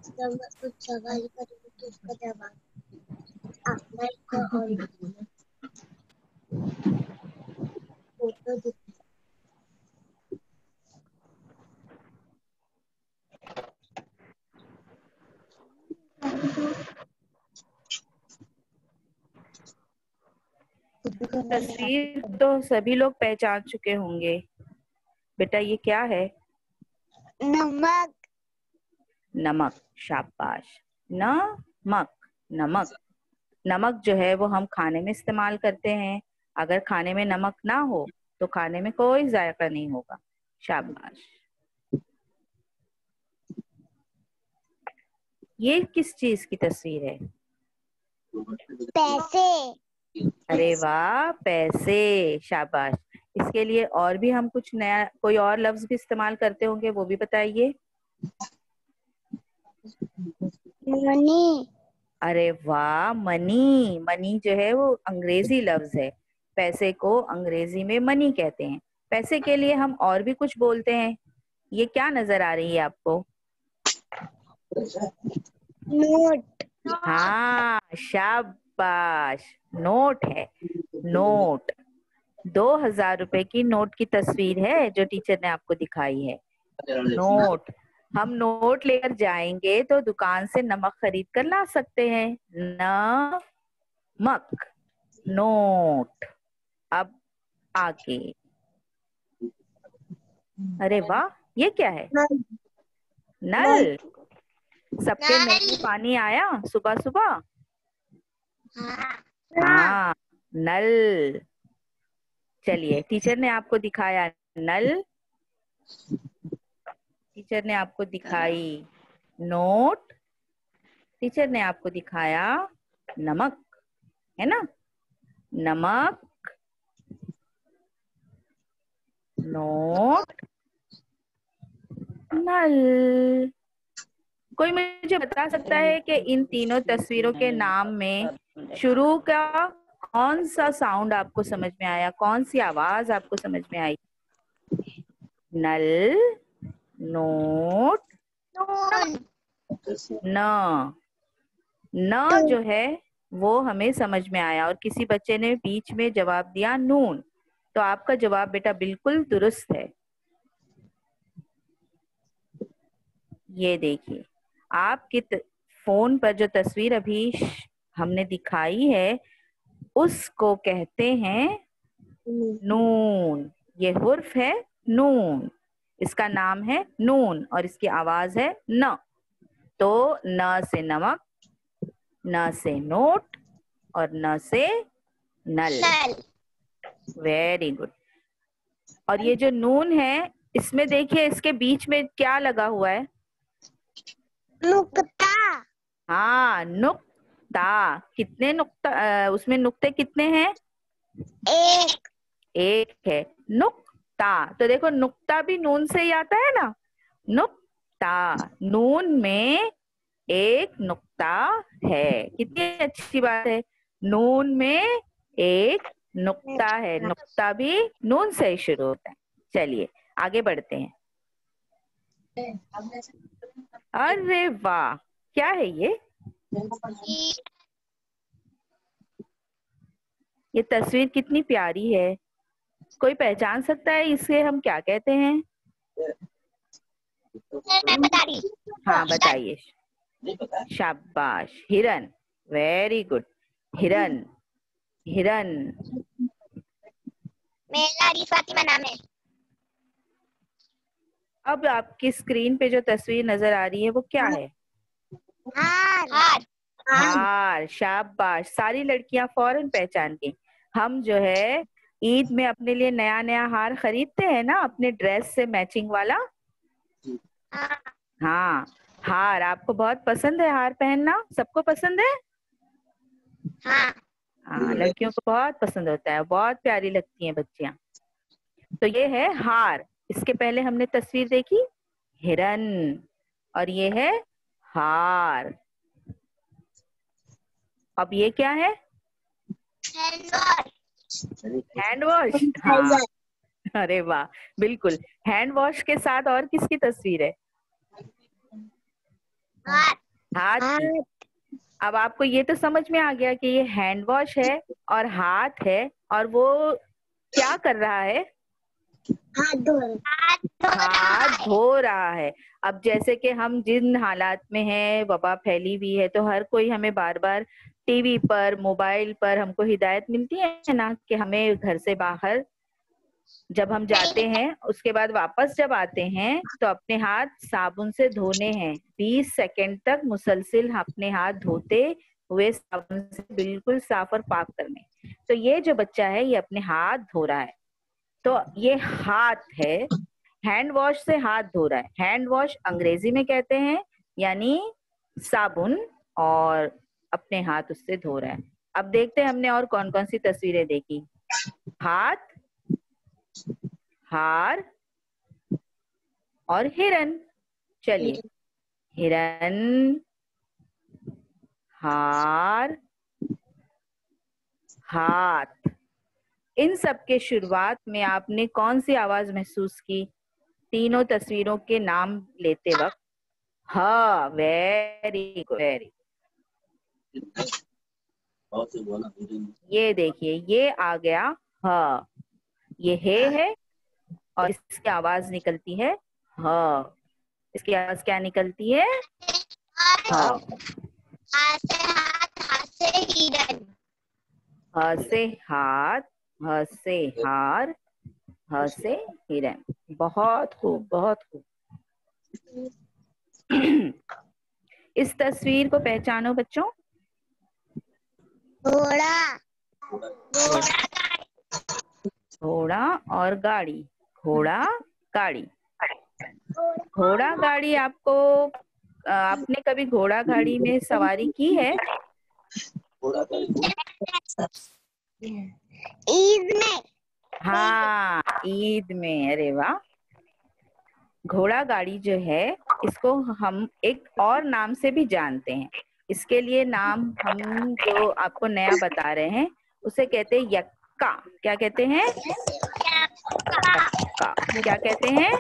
जब मैं कुछ सवाल करूँगी तो उसका जवाब आपने को और फोटो दिख तस्वीर तो सभी लोग पहचान चुके होंगे। बेटा ये क्या है? नमक। नमक। शाबाश। नमक। नमक। नमक जो है वो हम खाने में इस्तेमाल करते हैं। अगर खाने में नमक ना हो तो खाने में कोई जायका नहीं होगा। शाबाश। ये किस चीज की तस्वीर है? पैसे। अरे वाह, पैसे। शाबाश। इसके लिए और भी हम कुछ नया कोई और लफ्ज भी इस्तेमाल करते होंगे, वो भी बताइए। मनी। अरे वाह, मनी। मनी जो है वो अंग्रेजी लफ्ज है। पैसे को अंग्रेजी में मनी कहते हैं। पैसे के लिए हम और भी कुछ बोलते हैं। ये क्या नजर आ रही है आपको? नोट। हाँ, शाबाश। नोट है। नोट। 2000 रुपए की नोट की तस्वीर है जो टीचर ने आपको दिखाई है। नोट। हम नोट लेकर जाएंगे तो दुकान से नमक खरीद कर ला सकते हैं। नमक। नोट। अब आगे। अरे वाह, ये क्या है? नल। नल। सबके नल में पानी आया सुबह सुबह? हाँ, नल। चलिए, टीचर ने आपको दिखाया नल, टीचर ने आपको दिखाई नोट, टीचर ने आपको दिखाया नमक, है ना? नमक, नोट, नल। कोई मुझे बता सकता है कि इन तीनों तस्वीरों के नाम में शुरू का कौन सा साउंड आपको समझ में आया? कौन सी आवाज आपको समझ में आई? नल, नोट, न। न जो है वो हमें समझ में आया और किसी बच्चे ने बीच में जवाब दिया नून। तो आपका जवाब बेटा बिल्कुल दुरुस्त है। ये देखिए, आपके फोन पर जो तस्वीर अभी हमने दिखाई है उसको कहते हैं नून। ये हुर्फ है नून, इसका नाम है नून और इसकी आवाज है न। तो न से नमक, न से नोट और न से नल। Very good. और ये जो नून है इसमें देखिए इसके बीच में क्या लगा हुआ है? नुक्ता। हाँ, नुक्ता। कितने नुक्ता उसमें नुक्ते कितने हैं? एक। एक है। नुक्ता, तो देखो नुक्ता भी नून से ही आता है ना। नुक्ता, नून में एक नुक्ता है। कितनी अच्छी बात है, नून में एक नुक्ता है। नुक्ता भी नून से ही शुरू होता है। चलिए आगे बढ़ते हैं। अरे वाह, क्या है ये तस्वीर कितनी प्यारी है। कोई पहचान सकता है इसे हम क्या कहते हैं? मैं बता रही। हाँ बताइए। शाबाश, हिरन। वेरी गुड, हिरन। हिरन। मेरा फातिमा नाम है। अब आपकी स्क्रीन पे जो तस्वीर नजर आ रही है वो क्या है? हार। हार। हार। शाबाश, सारी लड़कियां फौरन पहचान गई। हम जो है ईद में अपने लिए नया नया हार खरीदते हैं ना, अपने ड्रेस से मैचिंग वाला। हाँ, हार आपको बहुत पसंद है? हार पहनना सबको पसंद है। हाँ। हाँ, लड़कियों को बहुत पसंद होता है, बहुत प्यारी लगती हैं बच्चियां। तो ये है हार। इसके पहले हमने तस्वीर देखी हिरन और ये है हार। अब ये क्या है? Hand wash. हाँ, अरे वाह, बिल्कुल। हैंड वॉश के साथ और किसकी तस्वीर है? हाथ हाथ की। अब आपको ये तो समझ में आ गया कि ये हैंड वॉश है और हाथ है, और वो क्या कर रहा है? हाथ धो रहा है। अब जैसे कि हम जिन हालात में हैं, वबा फैली हुई है, तो हर कोई हमें बार बार टीवी पर, मोबाइल पर हमको हिदायत मिलती है ना कि हमें घर से बाहर जब हम जाते हैं, उसके बाद वापस जब आते हैं तो अपने हाथ साबुन से धोने हैं। 20 सेकंड तक मुसलसिल अपने हाथ धोते हुए साबुन से बिल्कुल साफ और पाक करने। तो ये जो बच्चा है ये अपने हाथ धो रहा है, तो ये हाथ है, हैंड वॉश से हाथ धो रहा है। हैंड वॉश अंग्रेजी में कहते हैं, यानी साबुन, और अपने हाथ उससे धो रहा है। अब देखते हैं हमने और कौन कौन सी तस्वीरें देखी। हाथ, हार और हिरन। चलिए, हिरन, हार, हाथ, इन सब के शुरुआत में आपने कौन सी आवाज महसूस की तीनों तस्वीरों के नाम लेते वक्त? हाँ, वेरी गुड, वेरी। ये देखिए, ये आ गया हाँ, ये है और इसकी आवाज निकलती है हाँ। इसकी आवाज क्या निकलती है? हाँ। हाथ से हाथ, हाथ से हिरन। ह से हाथ, ह से हार, ह से हिरन। बहुत खूब, बहुत खूब। इस तस्वीर को पहचानो बच्चों। घोड़ा, घोड़ा और गाड़ी, घोड़ा गाड़ी। घोड़ा गाड़ी आपको, आपने कभी घोड़ा गाड़ी में सवारी की है? ईद में। हाँ, ईद में। अरे वाह। घोड़ा गाड़ी जो है, इसको हम एक और नाम से भी जानते हैं। इसके लिए नाम हम जो आपको नया बता रहे हैं उसे कहते हैं यक्का। क्या कहते हैं? यक्का। क्या कहते हैं?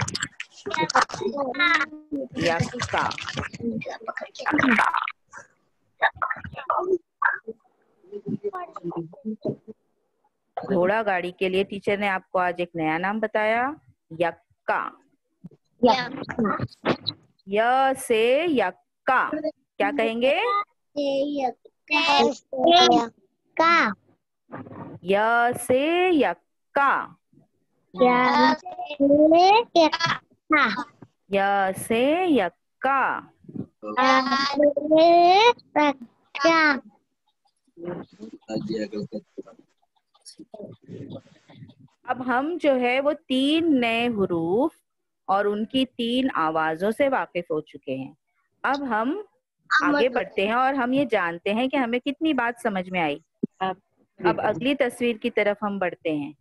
यक्का। घोड़ा गाड़ी के लिए टीचर ने आपको आज एक नया नाम बताया, यक्का। य से यक्का। क्या कहेंगे? य से यक्का। य से यक्का। अब हम जो है वो 3 नए हुरूफ और उनकी 3 आवाजों से वाकिफ हो चुके हैं। अब हम आगे बढ़ते हैं और हम ये जानते हैं कि हमें कितनी बात समझ में आई। अब अगली तस्वीर की तरफ हम बढ़ते हैं।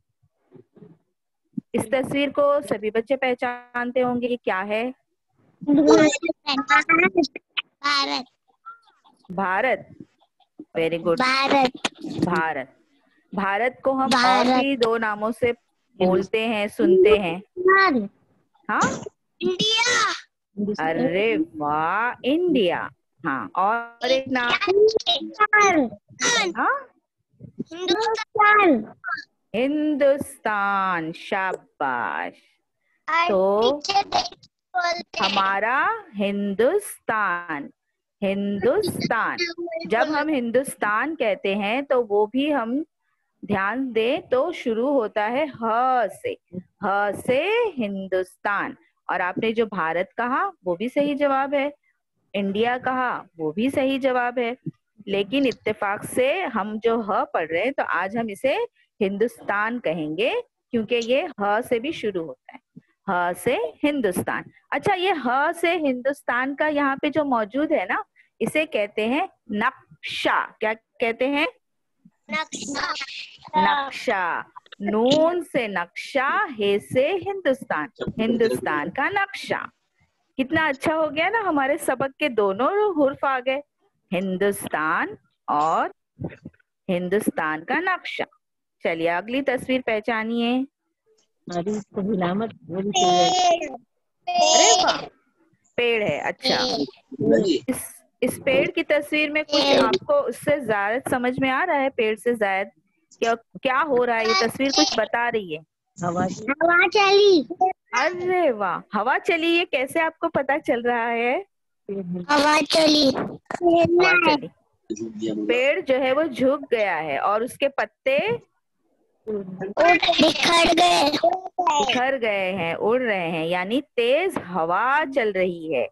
इस तस्वीर को सभी बच्चे पहचानते होंगे, ये क्या है? भारत। भारत। Very good, Bharat. भारत। भारत को हम और भी 2 नामों से बोलते हैं, सुनते हैं। हाँ, इंडिया। अरे वाह, इंडिया। हाँ, और एक नाम? हाँ, हिंदुस्तान। हिंदुस्तान। शाबाश। तो हमारा हिंदुस्तान, हिंदुस्तान। जब हम हिंदुस्तान कहते हैं तो वो भी हम ध्यान दें तो शुरू होता है ह से। ह से हिंदुस्तान। और आपने जो भारत कहा वो भी सही जवाब है, इंडिया कहा वो भी सही जवाब है। लेकिन इत्तेफाक से हम जो ह पढ़ रहे हैं तो आज हम इसे हिंदुस्तान कहेंगे, क्योंकि ये ह से भी शुरू होता है। ह से हिंदुस्तान। अच्छा, ये ह से हिंदुस्तान का यहाँ पे जो मौजूद है ना, इसे कहते हैं नक्शा। क्या कहते हैं? नक्शा। नून से नक्शा, हे से हिंदुस्तान, हिंदुस्तान का नक्शा। कितना अच्छा हो गया ना, हमारे सबक के दोनों हुर्फ आ गए, हिंदुस्तान और हिंदुस्तान का नक्शा। चलिए अगली तस्वीर पहचानिए। अरे वाह, पेड़ है। अच्छा, इस पेड़ की तस्वीर में कुछ पेड़। आपको उससे ज्यादा समझ में आ रहा है? पेड़ से ज्यादा क्या क्या हो रहा है? ये तस्वीर कुछ बता रही है। हवा चली। अरे वाह, हवा चली, ये कैसे आपको पता चल रहा है? हवा चली। हवा चली। पेड़ जो है वो झुक गया है और उसके पत्ते बिखर गए। बिखर गए हैं, उड़ रहे हैं, यानी तेज हवा चल रही है।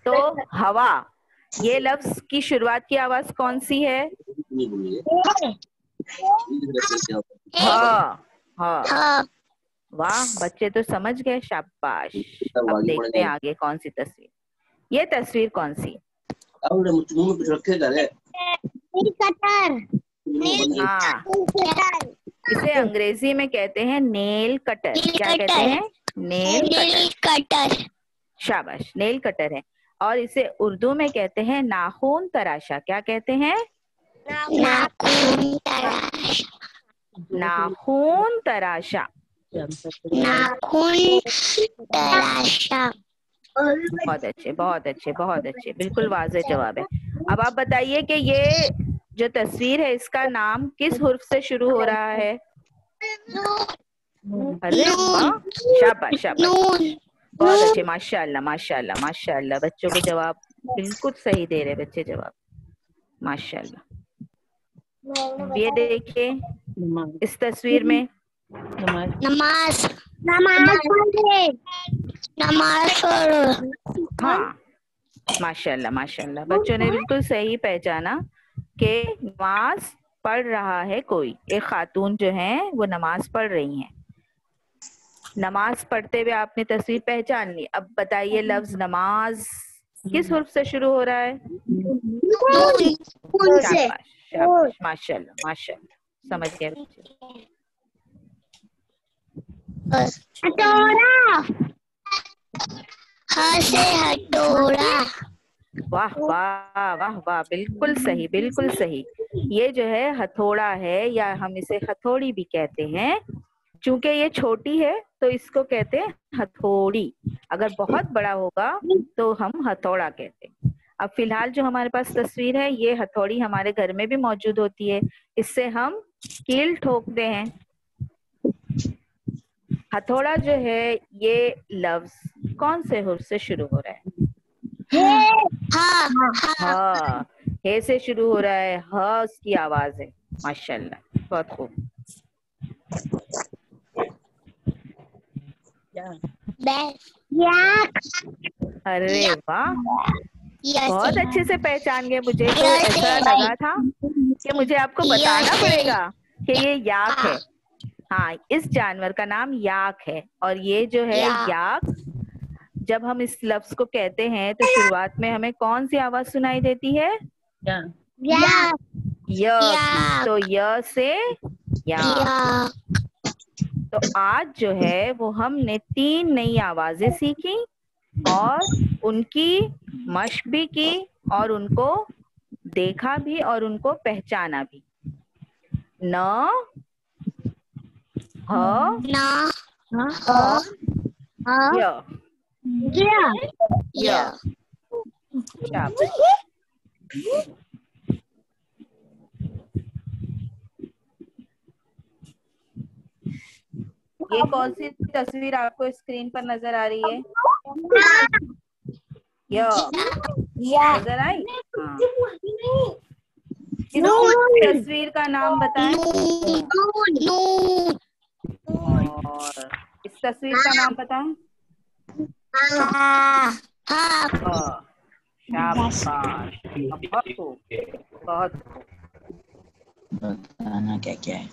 तो हवा, ये लफ्ज की शुरुआत की आवाज कौन सी है? हाँ हाँ। हाँ। वाह, बच्चे तो समझ गए, शाबाश। अब देखते हैं आगे कौन सी तस्वीर। ये तस्वीर कौन सी? हाँ, इसे अंग्रेजी में कहते हैं नेल कटर। क्या कहते हैं? Nail cutter. शाबाश, नेल कटर है। और इसे उर्दू में कहते हैं नाखून तराशा। क्या कहते हैं? नाखून तराशा। नाखून तराशा। नाखून तराशा। बहुत अच्छे, बहुत अच्छे, बहुत अच्छे, बिल्कुल वाज़ेह जवाब है। अब आप बताइए कि ये जो तस्वीर है इसका नाम किस हुर्फ से शुरू हो रहा है? अरे वाह, शाबाश शाबाश, बहुत अच्छे, माशाल्लाह माशाल्लाह माशाल्लाह। बच्चों को जवाब बिल्कुल सही दे रहे बच्चे जवाब, माशाल्लाह। ये देखिए इस तस्वीर में नमाज। नमाज पढ़ो। हाँ, माशाल्लाह माशाल्लाह, बच्चों ने बिल्कुल सही पहचाना कि नमाज पढ़ रहा है कोई। एक खातून जो है वो नमाज पढ़ रही हैं। नमाज पढ़ते हुए आपने तस्वीर पहचान ली। अब बताइए लफ्ज नमाज किस हुर्फ से शुरू हो रहा है? शाबाश शाबाश, माशाल्लाह माशाल्लाह, समझ गए बच्चे। हथौड़ा। हाँ से हथौड़ा। वाह वाह वाह वाह, बिल्कुल सही बिल्कुल सही। ये जो है हथौड़ा है, या हम इसे हथौड़ी भी कहते हैं। चूंकि ये छोटी है तो इसको कहते हैं हथौड़ी। अगर बहुत बड़ा होगा तो हम हथौड़ा कहते हैं। अब फिलहाल जो हमारे पास तस्वीर है, ये हथौड़ी हमारे घर में भी मौजूद होती है। इससे हम कील ठोकते हैं। हथौड़ा जो है ये लफ्ज कौन से हुर्फ से शुरू हो रहा है? हाँ, हे से शुरू हो रहा है। ह उसकी आवाज है। माशाल्लाह, बहुत खूब। अरे वाह, बहुत अच्छे से पहचान गए। मुझे तो ऐसा लगा था कि मुझे आपको बताना पड़ेगा कि ये याक है। हाँ, इस जानवर का नाम याक है। और ये जो है याक, जब हम इस लफ्ज को कहते हैं तो शुरुआत में हमें कौन सी आवाज सुनाई देती है? य की। तो य से याक। तो आज जो है वो हमने 3 नई आवाजें सीखी और उनकी मश्क भी की और उनको देखा भी और उनको पहचाना भी। न, ह, य। शाबाश। ये कौन सी तस्वीर आपको स्क्रीन पर नजर आ रही है? नजर आई? हाँ। इस तस्वीर का नाम बताएं। और इस तस्वीर का नाम बताएं। शाबाश, बहुत खूब, बहुत खूब। बताना क्या क्या है।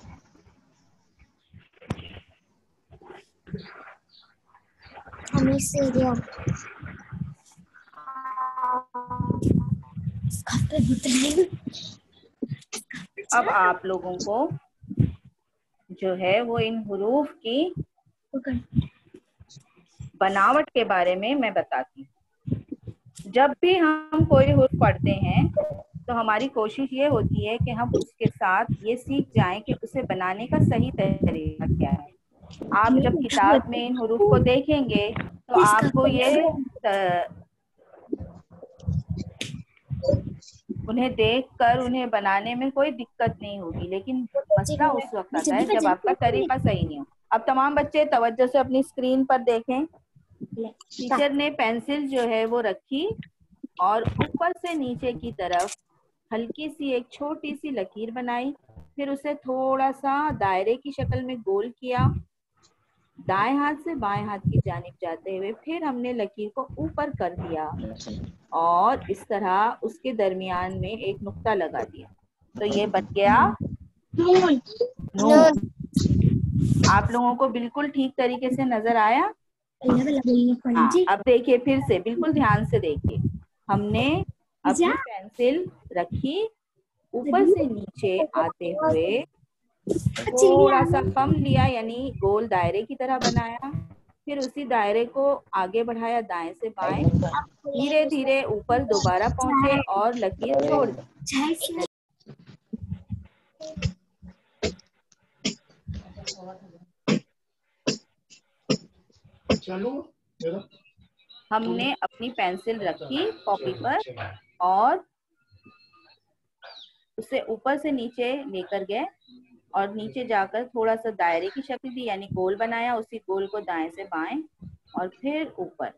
अब आप लोगों को जो है वो इन हुरूफ की बनावट के बारे में मैं बताती हूँ। जब भी हम कोई हुर्फ पढ़ते हैं तो हमारी कोशिश ये होती है कि हम उसके साथ ये सीख जाएं कि उसे बनाने का सही तरीका क्या है। आप जब किताब में इन हुरूफ को देखेंगे तो आपको ये उन्हें देखकर उन्हें बनाने में कोई दिक्कत नहीं होगी, लेकिन मसला उस वक्त आता है जब आपका तरीका सही नहीं हो। अब तमाम बच्चे तवज्जो से अपनी स्क्रीन पर देखें। टीचर ने पेंसिल जो है वो रखी और ऊपर से नीचे की तरफ हल्की सी एक छोटी सी लकीर बनाई, फिर उसे थोड़ा सा दायरे की शक्ल में गोल किया, दाएं हाथ से बाएं हाथ की जानिब जाते हुए फिर हमने लकीर को ऊपर कर दिया और इस तरह उसके दरमियान में एक नुक्ता लगा दिया, तो ये बन गया नून। आप लोगों को बिल्कुल ठीक तरीके से नजर आया? हाँ, अब देखिए फिर से बिल्कुल ध्यान से देखिए। हमने अपनी पेंसिल रखी, ऊपर से नीचे आते हुए थोड़ा सा कम लिया, यानी गोल दायरे की तरह बनाया, फिर उसी दायरे को आगे बढ़ाया दाएं से बाएं, धीरे धीरे ऊपर दोबारा पहुंचे और लकीर छोड़ दी। हमने अपनी पेंसिल रखी कॉपी पर और उसे ऊपर से नीचे लेकर गए और नीचे जाकर थोड़ा सा दायरे की शक्ल दी, यानी गोल बनाया, उसी गोल को दाएं से बाएं और फिर ऊपर,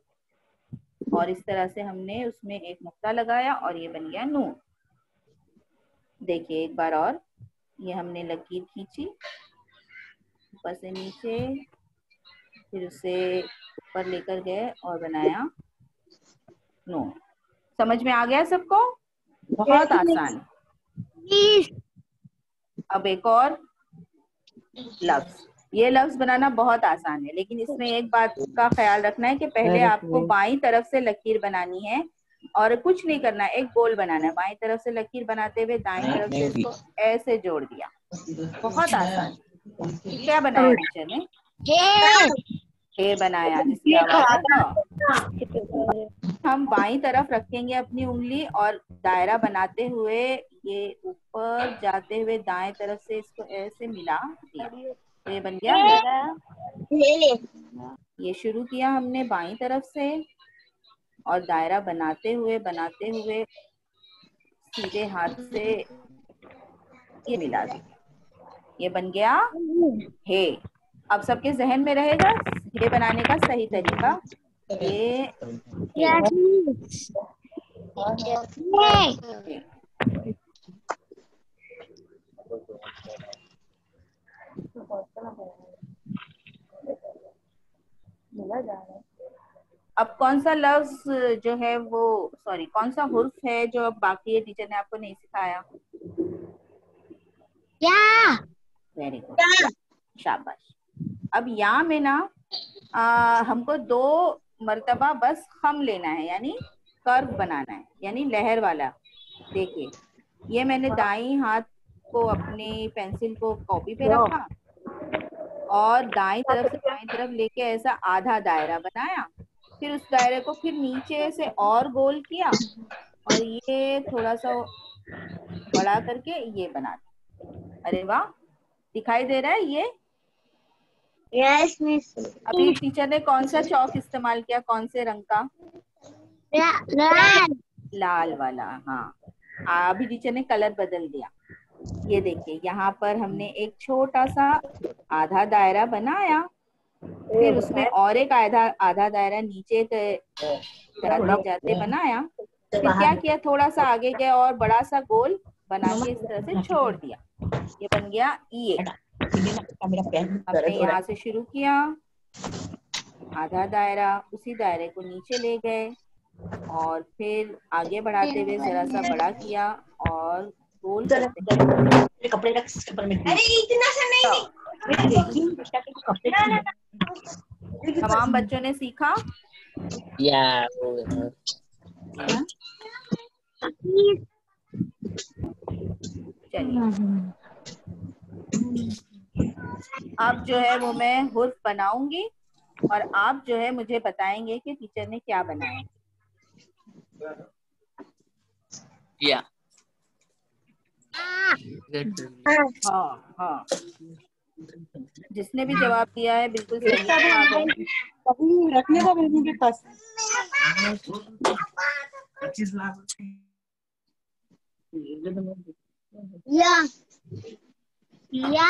और इस तरह से हमने उसमें एक नुक्ता लगाया और ये बन गया नून। देखिए एक बार और, ये हमने लकीर खींची ऊपर से नीचे, फिर उसे ऊपर लेकर गए और बनाया नून। समझ में आ गया सबको? बहुत आसान। अब एक और लफ्ज, ये लफ्ज बनाना बहुत आसान है, लेकिन इसमें एक बात का ख्याल रखना है कि पहले आपको बाईं तरफ से लकीर बनानी है और कुछ नहीं करना, एक गोल बनाना है। बाईं तरफ से लकीर बनाते हुए दाईं तरफ से इसको ऐसे जोड़ दिया। बहुत आसान। क्या बनाया टीचर ने? हे बनाया, जिसकी आवाज है हम बाईं तरफ रखेंगे अपनी उंगली और दायरा बनाते हुए ये ऊपर जाते हुए दाएं तरफ से इसको ऐसे मिला दिया, तो ये बन गया। ये शुरू किया हमने बाईं तरफ से और दायरा बनाते हुए सीधे हाथ से ये मिला दिया, ये बन गया हे। अब सबके जहन में रहेगा हे बनाने का सही तरीका। ये अब कौन सा लफ्ज जो है वो, सॉरी, कौन सा हुर्फ है जो अब बाकी है, टीचर ने आपको नहीं सिखाया? या। वेरी गुड, शाबाश। अब या में ना हमको 2 मर्तबा बस खम लेना है, यानी कर्व बनाना है, यानी लहर वाला। देखिए ये मैंने दाईं हाथ को अपनी पेंसिल को कॉपी पे रखा और दाईं तरफ से बाईं तरफ लेके ऐसा आधा दायरा बनाया, फिर उस दायरे को फिर नीचे से और गोल किया और ये थोड़ा सा बड़ा करके ये बना दिया। अरे वाह, दिखाई दे रहा है ये? Yes miss. अभी टीचर ने कौन सा चौक इस्तेमाल किया, कौन से रंग का? लाल वाला। हाँ, अभी टीचर ने कलर बदल दिया। ये देखिए यहाँ पर हमने एक छोटा सा आधा दायरा बनाया, फिर उसमें और एक आधा दायरा नीचे जाते जाते बनाया, फिर क्या किया, थोड़ा सा आगे गया और बड़ा सा गोल बना के इस तरह से छोड़ दिया, ये बन गया ये। हमने यहाँ से शुरू किया, आधा दायरा, उसी दायरे को नीचे ले गए और फिर आगे बढ़ाते हुए जरा सा बड़ा किया और गोल करते। कपड़े रख में। अरे इतना सा नहीं। तमाम बच्चों ने सीखा? या चलिए अब जो है वो मैं हुर्फ बनाऊंगी और आप जो है मुझे बताएंगे कि टीचर ने क्या बनाया। या हाँ हाँ, जिसने भी जवाब दिया है बिल्कुल सही जवाब है। रखने का मेरे पास 25 लाख या या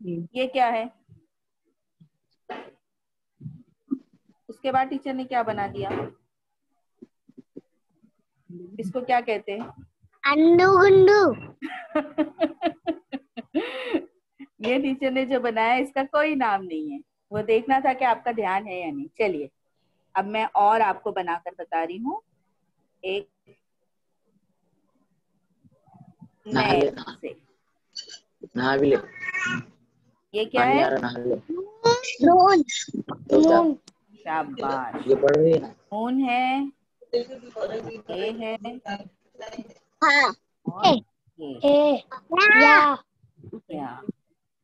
ये क्या है? उसके बाद टीचर ने क्या बना दिया? इसको क्या कहते हैं? अंडू गुंडू। ये टीचर ने जो बनाया इसका कोई नाम नहीं है, वो देखना था कि आपका ध्यान है या नहीं। चलिए अब मैं और आपको बनाकर बता रही हूँ एक नए रंग से। ये क्या है? नून। नून। शाबाश। ये पढ़ रही है ना? नून है, ये है, हाँ। और ये या क्या?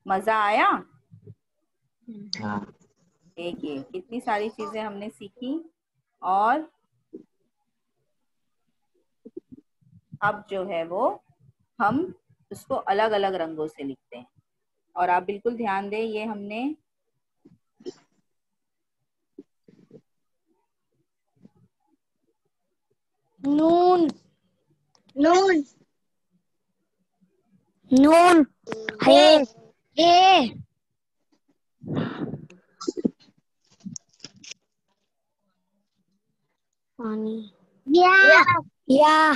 मजा आया? हाँ। देखिए कितनी सारी चीजें हमने सीखी। और अब जो है वो हम उसको अलग अलग रंगों से लिखते हैं। और आप बिल्कुल ध्यान दें, ये हमने नून नून नून ए पानी या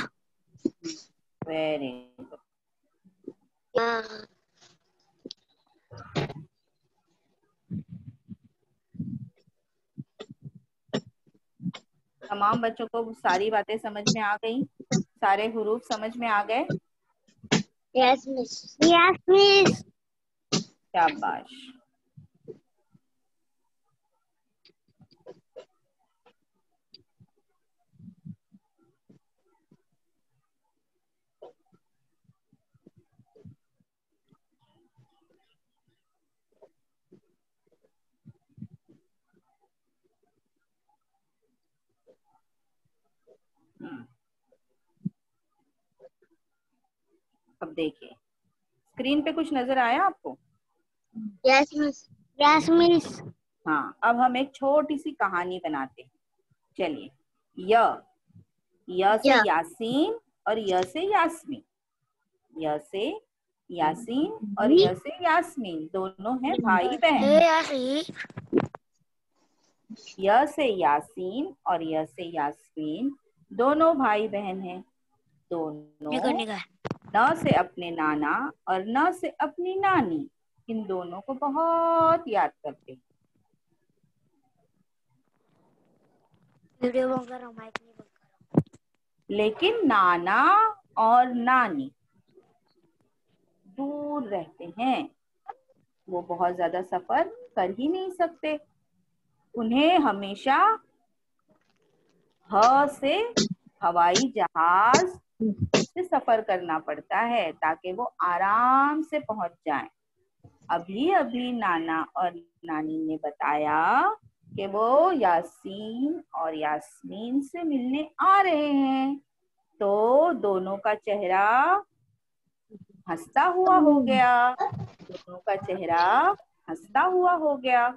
वेरी गुड। तमाम बच्चों को सारी बातें समझ में आ गई? सारे हुरूफ समझ में आ गए? Yes miss. शाबाश। अब देखिए स्क्रीन पे कुछ नजर आया आपको? Yes miss. हाँ, अब हम एक छोटी सी कहानी बनाते हैं। चलिए, य से या यासीन और य से यास्मीन। य से यासीन और य से यास्मीन दोनों हैं भाई बहन। य से यासीन और य से यास्मीन दोनों भाई बहन हैं। दोनों न से अपने नाना और न से अपनी नानी, इन दोनों को बहुत याद करते हैं। वीडियो बंद करो, माइक नहीं बंद करो। लेकिन नाना और नानी दूर रहते हैं, वो बहुत ज्यादा सफर कर ही नहीं सकते। उन्हें हमेशा ह से हवाई जहाज से सफर करना पड़ता है ताकि वो आराम से पहुंच जाएं। अभी अभी नाना और नानी ने बताया कि वो यासीन और यास्मीन से मिलने आ रहे हैं, तो दोनों का चेहरा हंसता हुआ हो गया। दोनों का चेहरा हंसता हुआ हो गया।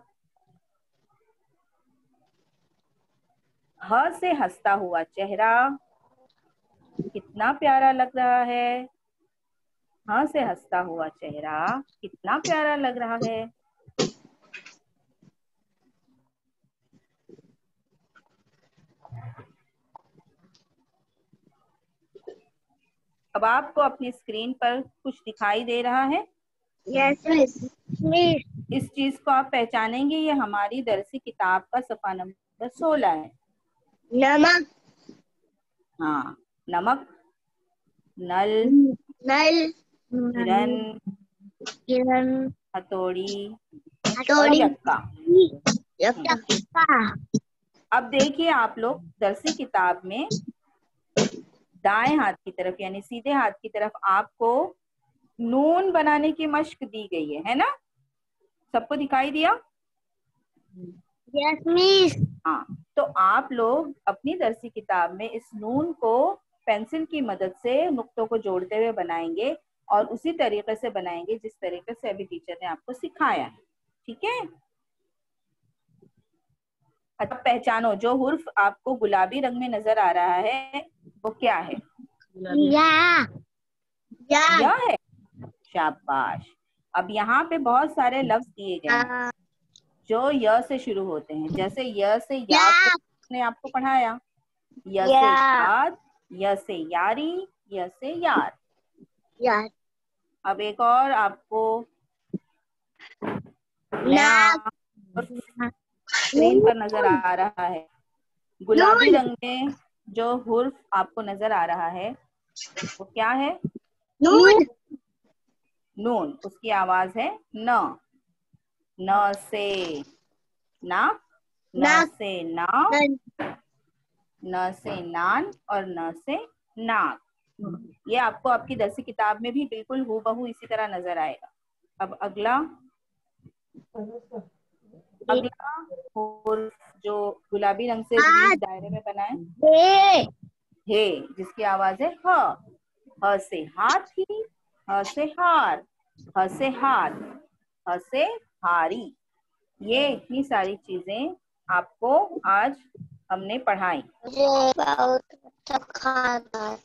ह से हंसता हुआ चेहरा कितना प्यारा लग रहा है। ह से हंसता हुआ चेहरा कितना प्यारा लग रहा है। अब आपको अपनी स्क्रीन पर कुछ दिखाई दे रहा है? Yes miss. इस चीज को आप पहचानेंगे, ये हमारी दरसी किताब का सफा नंबर 16 है। नमक हाँ, नमक, नल, नल हिरन, हथौड़ी और हथौड़ी यक्का। यक्का। अब देखिए आप लोग दरसी किताब में दाएं हाथ की तरफ यानी सीधे हाथ की तरफ आपको नून बनाने की मश्क दी गई है ना? सबको दिखाई दिया? Yes miss. हाँ, तो आप लोग अपनी दरसी किताब में इस नून को पेंसिल की मदद से नुक्तों को जोड़ते हुए बनाएंगे और उसी तरीके से बनाएंगे जिस तरीके से अभी टीचर ने आपको सिखाया है। ठीक है? अच्छा, पहचानो जो हुर्फ आपको गुलाबी रंग में नजर आ रहा है, वो क्या है? या य है। शाबाश। अब यहाँ पे बहुत सारे लफ्ज दिए गए हैं जो य से शुरू होते हैं। जैसे य से याद ने आपको पढ़ाया, य से याद, य से यारी, य से यार। यार अब एक और आपको नया स्क्रीन पर नजर आ रहा है। गुलाबी रंग में जो हुर्फ आपको नजर आ रहा है वो क्या है? नून। नून। उसकी आवाज है न। न से नाक, न से नाव, न से नान और न से नाक। ये आपको आपकी दरसी किताब में भी बिल्कुल हूबहू इसी तरह नजर आएगा। अब अगला हुर्फ जो गुलाबी रंग से बीच दायरे में बना है, हे, जिसकी आवाज है ह। ह से हाथी, ह से हार, ह से हाथ, ह से हारी। ये इतनी सारी चीजें आपको आज हमने पढ़ाई। मुझे बहुत अच्छा खाना है।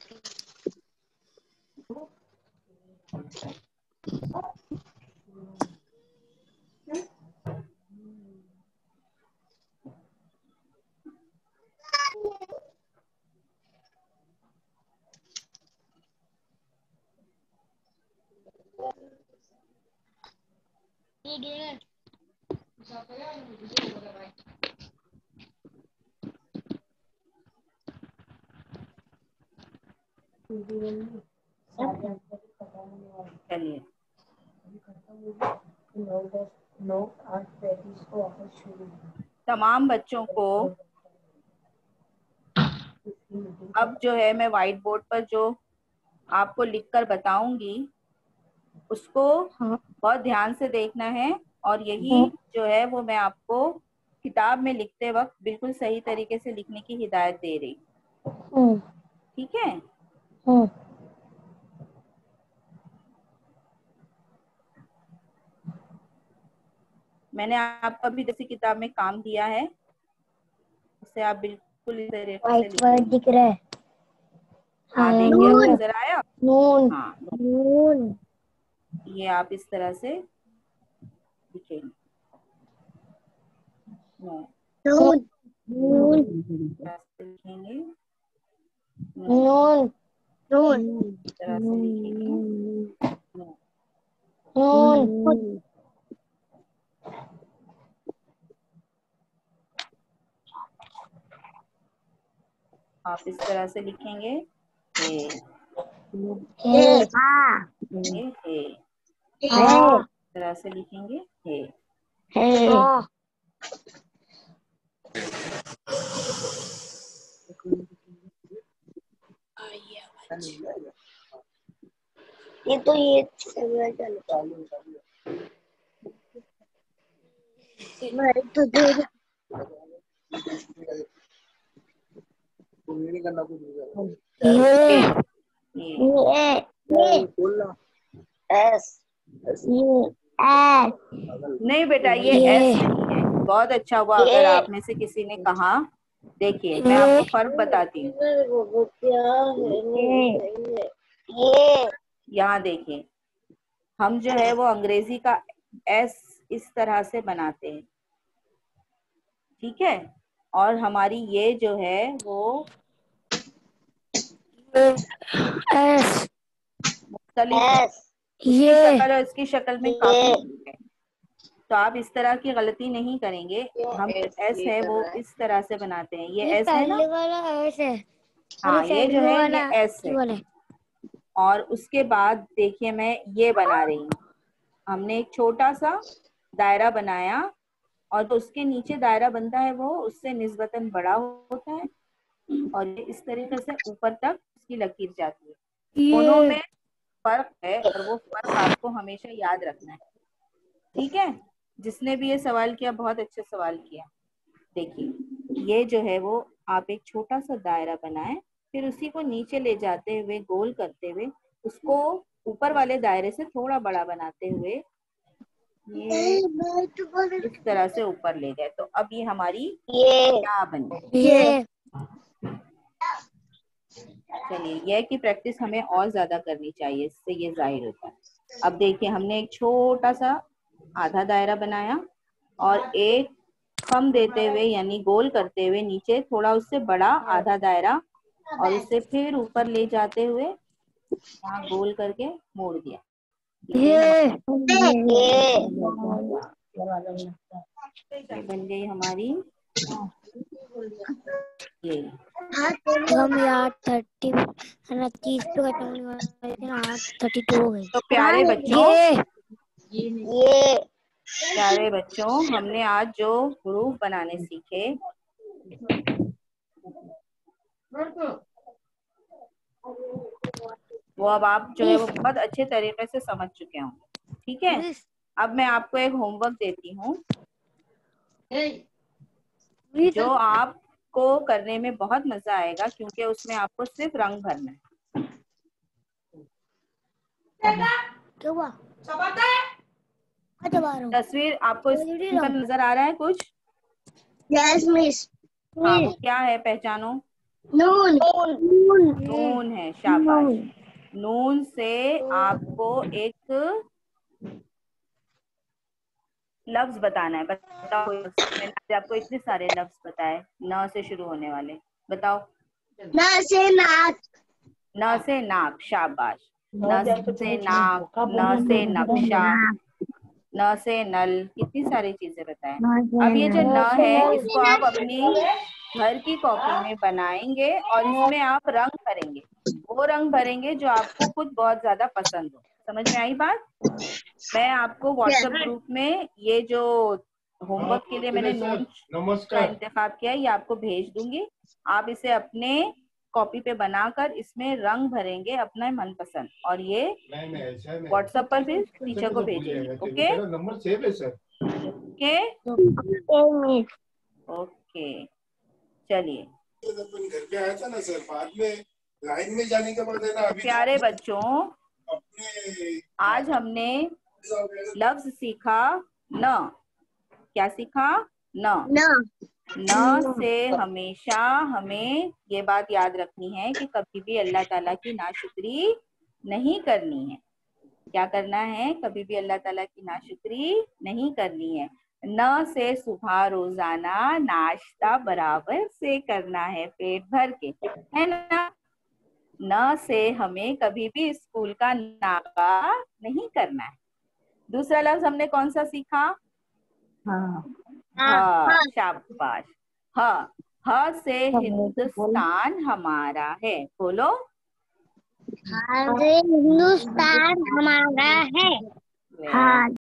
चलिए, तमाम बच्चों को अब जो है मैं व्हाइट बोर्ड पर जो आपको लिखकर बताऊंगी उसको बहुत ध्यान से देखना है, और यही जो है वो मैं आपको किताब में लिखते वक्त बिल्कुल सही तरीके से लिखने की हिदायत दे रही हूँ। ठीक है? मैंने आपको अभी जैसी किताब में काम दिया है उससे आप बिल्कुल इस तरीके से लिखेंगे। दिख रहा है। हाँ, देखिए अब नजर आया? नून। हाँ, नून। ये आप इस तरह से लिखेंगे। नून। नून। लिखेंगे नून। नून। इस तरह से लिखेंगे। नून। आप इस तरह से लिखेंगे हे। हे। हे। हाँ। इस तरह से लिखेंगे हे। हाँ। ये तो ये मैं तो देर नहीं बेटा, ये एस नहीं है। बहुत अच्छा हुआ अगर आप में से किसी ने कहा। देखिए मैं आपको फर्क बताती हूँ। ये यहाँ देखिए, हम जो है वो अंग्रेजी का एस इस तरह से बनाते हैं, ठीक है? और हमारी ये जो है वो एस मुख्तलिफ है। इसकी शक्ल और इसकी शक्ल में काफी फर्क है। तो आप इस तरह की गलती नहीं करेंगे। हम एस है वो इस तरह से बनाते हैं। ये एस है ना? वाला एस है। हाँ, ये जो है ये एस है। और उसके बाद देखिए मैं ये बना रही हूँ। हमने एक छोटा सा दायरा बनाया और तो उसके नीचे दायरा बनता है वो उससे निस्बतन बड़ा होता है, और ये इस तरीके से ऊपर तक उसकी लकीर जाती है। दोनों में फर्क है और वो फर्क आपको हमेशा याद रखना है। ठीक है? जिसने भी ये सवाल किया बहुत अच्छा सवाल किया। देखिए ये जो है वो आप एक छोटा सा दायरा बनाएं, फिर उसी को नीचे ले जाते हुए गोल करते हुए उसको ऊपर वाले दायरे से थोड़ा बड़ा बनाते हुए ये इस तरह से ऊपर ले गए। तो अब ये हमारी क्या बनी? चलिए, यह की प्रैक्टिस हमें और ज्यादा करनी चाहिए, इससे ये जाहिर होता है। अब देखिए, हमने एक छोटा सा आधा दायरा बनाया और एक कम देते हुए यानी गोल करते हुए नीचे थोड़ा उससे बड़ा आधा दायरा और उसे फिर ऊपर ले जाते हुए यहाँ गोल करके मोड़ दिया। ये बन गई हमारी ये। हम यार 30 30 पे खत्म होने वाले थे ना, 32 हो गई। तो प्यारे बच्चों, हमने आज जो ग्रुप बनाने सीखे वो अब आप जो है वो बहुत अच्छे तरीके से समझ चुके होंगे। ठीक है, अब मैं आपको एक होमवर्क देती हूँ जो आपको करने में बहुत मजा आएगा, क्योंकि उसमें आपको सिर्फ रंग भरना है। तस्वीर आपको स्क्रीन पर नजर आ रहा है कुछ? Yes miss. हाँ, वो क्या है, पहचानो? नून। नून है, शाबाश। नून से आपको एक लफ्ज बताना है। बताओ, मैंने आपको इतने सारे लफ्ज बताए न से शुरू होने वाले, बताओ। न से नाक। न से नाक, शाबाश। न से नाक, न से नक्शा, न से नल, कितनी सारी चीजें बताएं। अब ये जो न है इसको आप अपनी घर की कॉपी में बनाएंगे और इसमें आप रंग भरेंगे, वो रंग भरेंगे जो आपको खुद बहुत ज्यादा पसंद हो। समझ में आई बात? मैं आपको व्हाट्सएप ग्रुप में ये जो होमवर्क के लिए मैंने नोट्स का इंतखाब किया है ये आपको भेज दूंगी। आप इसे अपने कॉपी पे बनाकर इसमें रंग भरेंगे अपना मनपसंद, और ये व्हाट्सएप पर भी टीचर को भेजेंगे। ओके ओके ओके, चलिए। घर पे आया था ना सर, बाद में लाइन में जाने के बाद है ना, अभी प्यारे बच्चों, अपने आज हमने लफ्ज सीखा न। क्या सीखा? न। न से हमेशा हमें ये बात याद रखनी है कि कभी भी अल्लाह ताला की नाशुक्री नहीं करनी है। क्या करना है? कभी भी अल्लाह ताला की नाशुक्री नहीं करनी है। न से सुबह रोजाना नाश्ता बराबर से करना है, पेट भर के, है ना? न से हमें कभी भी स्कूल का नाका नहीं करना है। दूसरा लफ्ज हमने कौन सा सीखा? हाँ, शाबाश। ह से हिंदुस्तान हमारा है, बोलो। हिंदुस्तान हमारा है। हाँ।